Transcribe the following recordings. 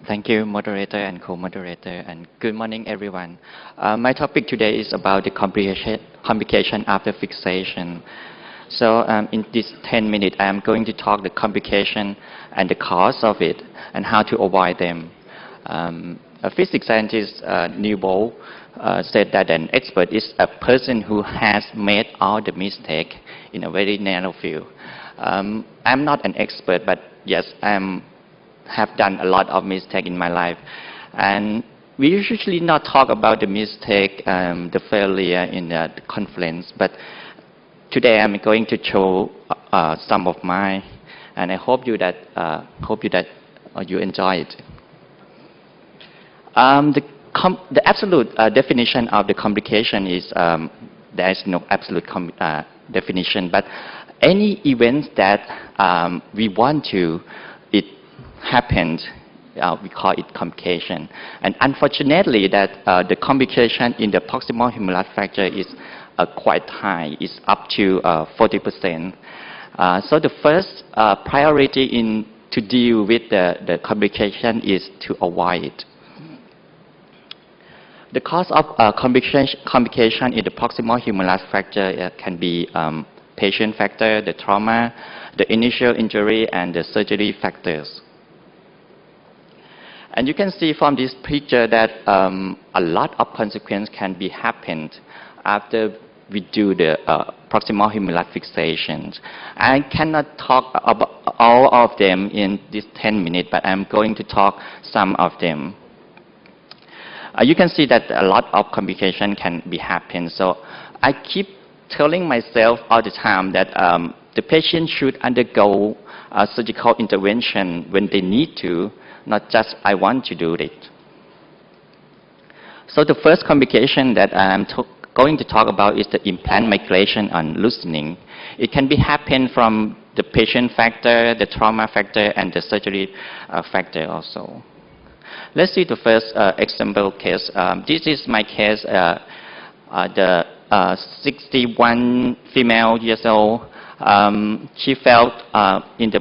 Thank you, moderator and co-moderator, and good morning, everyone. My topic today is about the complication after fixation. So in this 10 minutes, I am going to talk the complication and the cause of it and how to avoid them. A physics scientist, Naruebodindra, said that an expert is a person who has made all the mistakes in a very narrow field. I'm not an expert, but yes, I have done a lot of mistakes in my life. And we usually not talk about the mistake, the failure in the conference, but today I'm going to show some of mine, and I hope you that you enjoy it. The absolute definition of the complication is there is no absolute definition, but any event that we want to it happens, we call it complication. And unfortunately, that the complication in the proximal humeral fracture is quite high. It's up to 40%. So the first priority to deal with the complication is to avoid it. The cause of complication in the proximal humeral fracture can be patient factor, the trauma, the initial injury, and the surgery factors. And you can see from this picture that a lot of consequences can be happened after we do the proximal humeral fixations. I cannot talk about all of them in this 10 minutes, but I'm going to talk some of them. You can see that a lot of complications can be happen. So I keep telling myself all the time that the patient should undergo surgical intervention when they need to, not just I want to do it. So the first complication that I'm going to talk about is the implant migration and loosening. It can be happen from the patient factor, the trauma factor, and the surgery factor also. Let's see the first example case. This is my case, the 61 female years old. She fell in the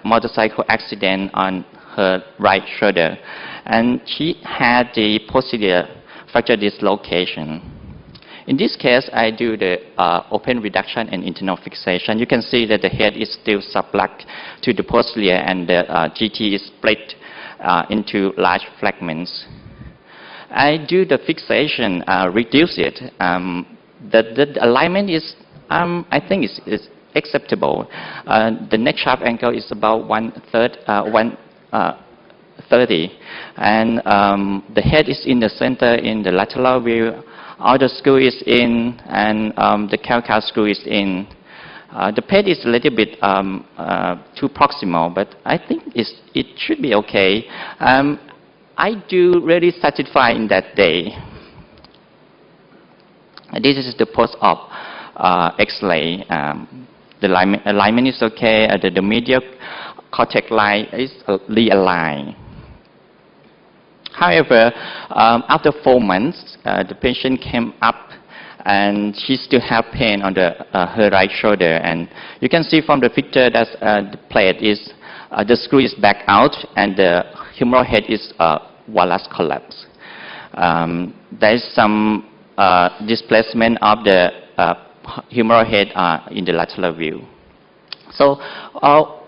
motorcycle accident on her right shoulder, and she had the posterior fracture dislocation. In this case, I do the open reduction and internal fixation. You can see that the head is still subluxed to the posterior, and the GT is split into large fragments. I do the fixation, reduce it. The alignment is, I think, is acceptable. The neck shaft angle is about 1/30, and the head is in the center in the lateral view. All the screw is in, and the calcar screw is in. The pad is a little bit too proximal, but I think it should be okay. I do really satisfied in that day. This is the post-op X-ray. The alignment is okay. The medial cortex line is realigned. However, after 4 months, the patient came up and she still have pain on her right shoulder. And you can see from the picture that the plate is, the screw is back out, and the humeral head is villus collapse. There is some displacement of the humeral head in the lateral view. So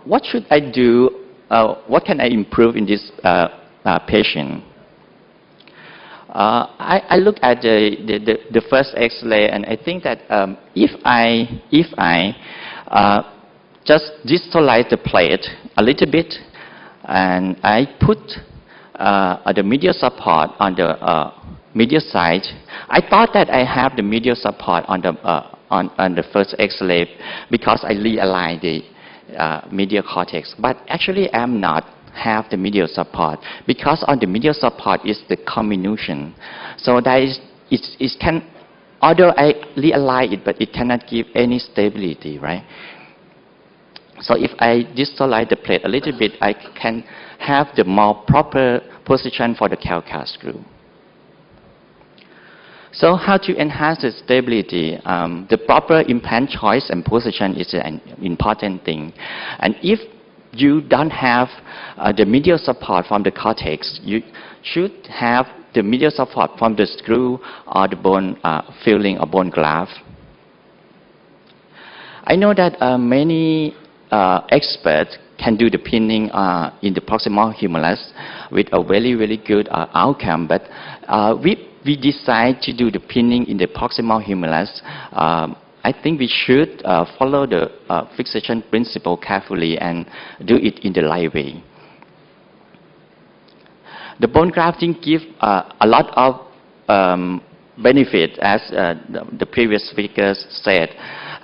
what should I do? What can I improve in this patient? I look at the first X-ray, and I think that if I just distalize the plate a little bit, and I put the medial support on the medial side, I thought that I have the medial support on the first X-ray because I realigned the medial cortex, but actually I'm not have the medial support, because on the medial support is the comminution. So that is, it can, although I realign it, but it cannot give any stability, right? So if I distalize the plate a little bit, I can have the more proper position for the calcar screw. So how to enhance the stability? The proper implant choice and position is an important thing. And if you don't have the medial support from the cortex, you should have the medial support from the screw or the bone filling or bone graft. I know that many experts can do the pinning in the proximal humerus with a very good outcome, but we decide to do the pinning in the proximal humerus. I think we should follow the fixation principle carefully and do it in the right way. The bone grafting gives a lot of benefit, as the previous speakers said,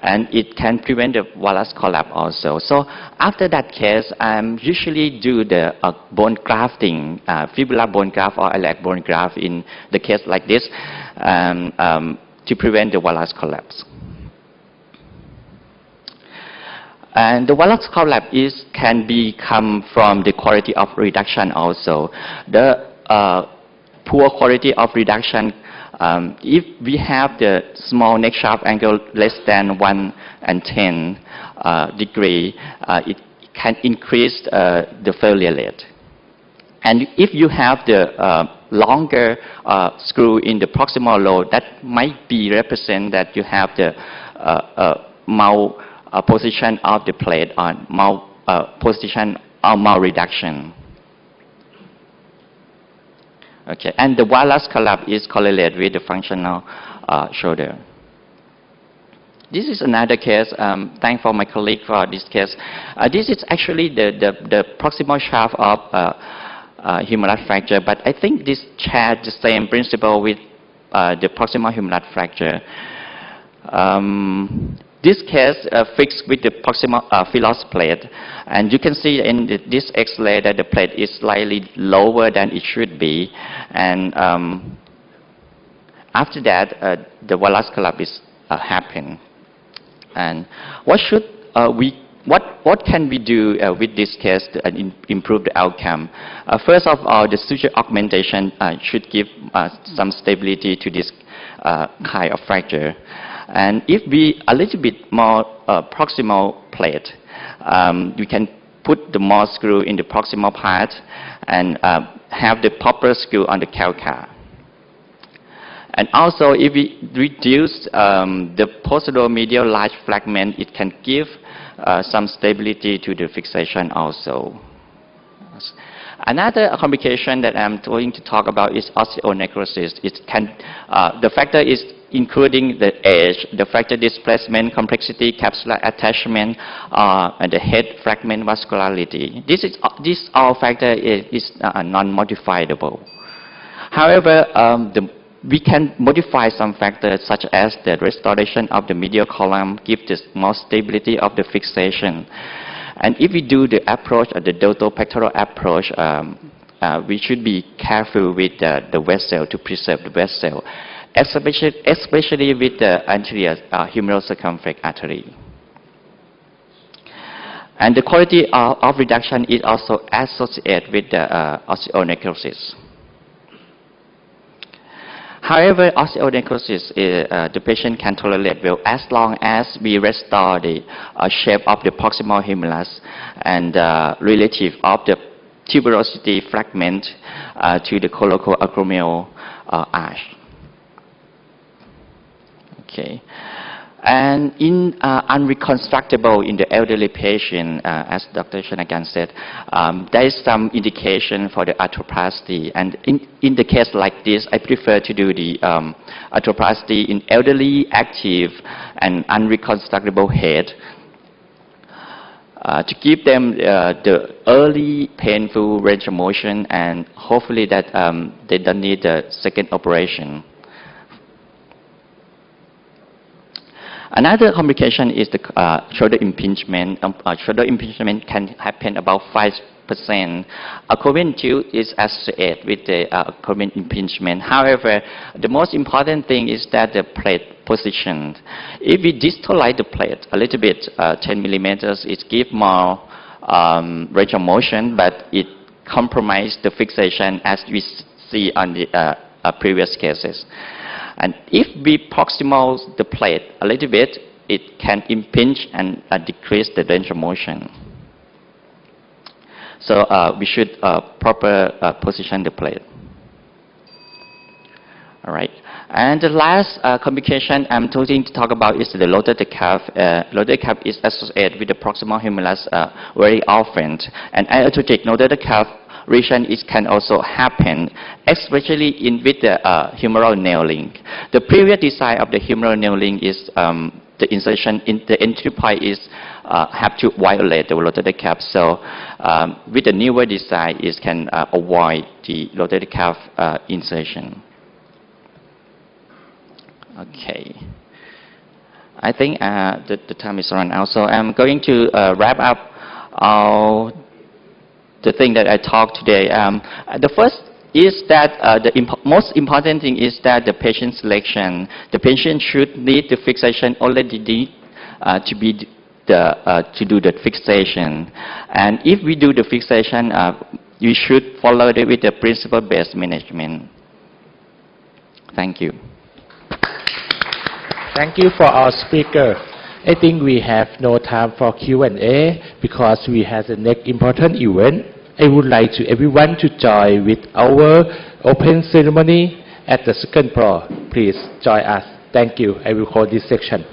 and it can prevent the villus collapse also. So after that case, I usually do the bone grafting, fibular bone graft or iliac bone graft in the case like this to prevent the villus collapse. And the villus collapse can come from the quality of reduction also. The poor quality of reduction, if we have the small neck shaft angle less than 1/10 degree, it can increase the failure rate. And if you have the longer screw in the proximal lobe, that might be represent that you have the position of the plate or position or malreduction. Okay, and the villus collapse is correlated with the functional shoulder. This is another case. Thanks for my colleague for this case. This is actually the proximal shaft of humeral fracture, but I think this shares the same principle with the proximal humeral fracture. This case fixed with the proximal phyllos plate, and you can see in this X-ray that the plate is slightly lower than it should be, and after that the villus collapse is happen. And what can we do with this case to improve the outcome? First of all, the suture augmentation should give some stability to this kind of fracture. And if we a little bit more proximal plate, we can put the more screw in the proximal part and have the proper screw on the calcar. And also, if we reduce the posteromedial large fragment, it can give some stability to the fixation also. Another complication that I'm going to talk about is osteonecrosis. The factor is including the age, the fracture displacement, complexity, capsular attachment, and the head fragment vascularity. This all factor is non-modifiable. However, we can modify some factors such as the restoration of the medial column, give this more stability of the fixation. And if we do the approach, the deltopectoral approach, we should be careful with the vessel to preserve the vessel, especially with the anterior humeral circumflex artery. And the quality of reduction is also associated with the osteonecrosis. However, osteonecrosis, the patient can tolerate well as long as we restore the shape of the proximal humerus and relative of the tuberosity fragment to the collacoacromial arch. Okay. And in unreconstructible in the elderly patient, as Dr. Shanagan said, there is some indication for the arthroplasty. And in the case like this, I prefer to do the arthroplasty in elderly, active, and unreconstructible head to give them the early painful range of motion, and hopefully that they don't need a second operation. Another complication is the shoulder impingement. Shoulder impingement can happen about 5%. Acromion tube is associated with the acromion impingement. However, the most important thing is that the plate position. If we distalize the plate a little bit, 10 millimeters, it gives more range of motion, but it compromises the fixation as we see on the previous cases. And if we proximal the plate a little bit, it can impinge and decrease the range of motion. So we should proper position the plate. All right. And the last complication I'm going to talk about is the rotator cuff. Rotator cuff is associated with the proximal humerus very often. And iatrogenic rotator cuff region can also happen, especially with the humeral nailing. The previous design of the humeral nailing is the insertion in the entry point is have to violate the rotator cuff. So with the newer design, it can avoid the rotator cuff insertion. Okay. I think the time is run out, so I'm going to wrap up all the thing that I talked today. The first is that the most important thing is that the patient selection. The patient should need the fixation already to do the fixation. And if we do the fixation, you should follow it with the principle-based management. Thank you. Thank you for our speaker. I think we have no time for Q&A because we have the next important event. I would like to everyone to join with our open ceremony at the second floor. Please join us. Thank you. I will close this section.